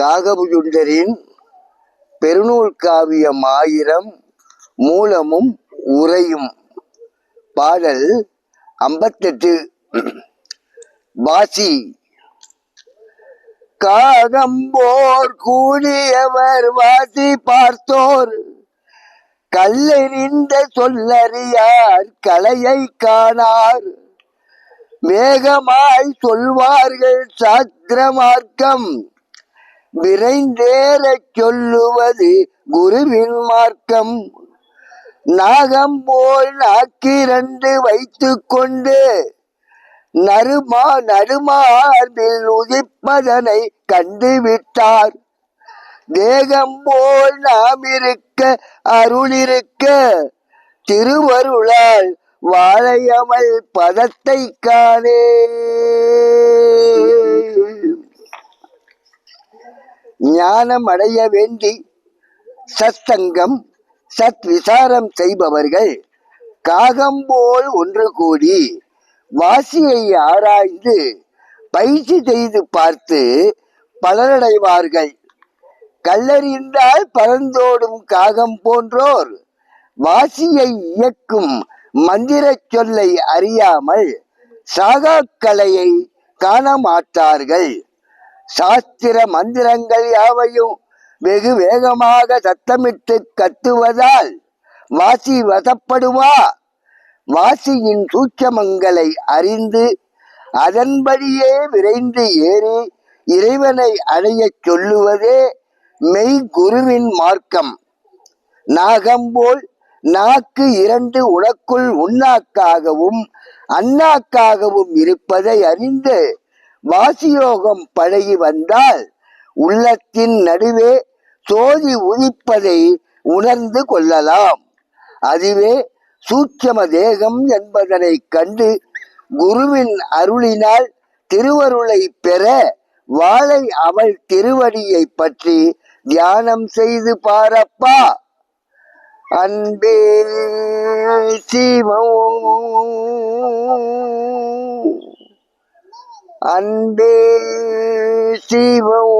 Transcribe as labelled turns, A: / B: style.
A: காகபுஜுண்டரின் பெருநூல் காவியம் 1000 மூலமும் உரையும். பாடல் 58. வாசி. காகம்போர் கூடியவர் வாசி பார்த்தோர் கல்லெறிந்த சொல்லறியார் கலையை காணார். வேகமாய் சொல்வார்கள் சாத்திர மார்க்கம் விரைந்தேறச் சொல்லுவது குருவின் மார்க்கம். நாகம்போல் நாக்கிரண்டு வைத்து கொண்டு நடுமார்பில் உதிப்பதனை கண்டுவிட்டார். தேகம்போல் நாம் இருக்க அருளிருக்க திருவருளால் வாழையமல் பதத்தை காணே. ஞானம் அடைய வேண்டி சத்சங்கம் சத் விசாரம் செய்பவர்கள் காகம்போல் ஒன்று கூடி வாசியை ஆராய்ந்து பயிற்சி செய்து பார்த்து பலனடைவார்கள். கல்லறிந்தால் பறந்தோடும் காகம் போன்றோர் வாசியை இயக்கும் மந்திர சொல்லை அறியாமல் சாகாக்கலையை காண மாட்டார்கள். சாஸ்திர மந்திரங்கள் யாவையும் வெகு வேகமாக சத்தமிட்டு கத்துவதால் வாசி வசப்படுவா? வாசியின் சூட்சமங்களை அறிந்து அதன்படியே விரைந்து ஏறி இறைவனை அடைய சொல்லுவதே மெய் குருவின் மார்க்கம். நாகம்போல் நாக்கு 2 உனக்குள் உண்ணாக்காகவும் அண்ணாக்காகவும் இருப்பதை அறிந்து வாசியோகம் பழகி வந்தால் உள்ளத்தின் நடுவே சோதி உதிப்பதை உணர்ந்து கொள்ளலாம். அதுவே சூட்சம தேகம் என்பதனை கண்டு குருவின் அருளினால் திருவருளை பெற வாழை அவள் திருவடியை பற்றி தியானம் செய்து பாரப்பா. அன்பே சிவம், அன்பே சிவம்.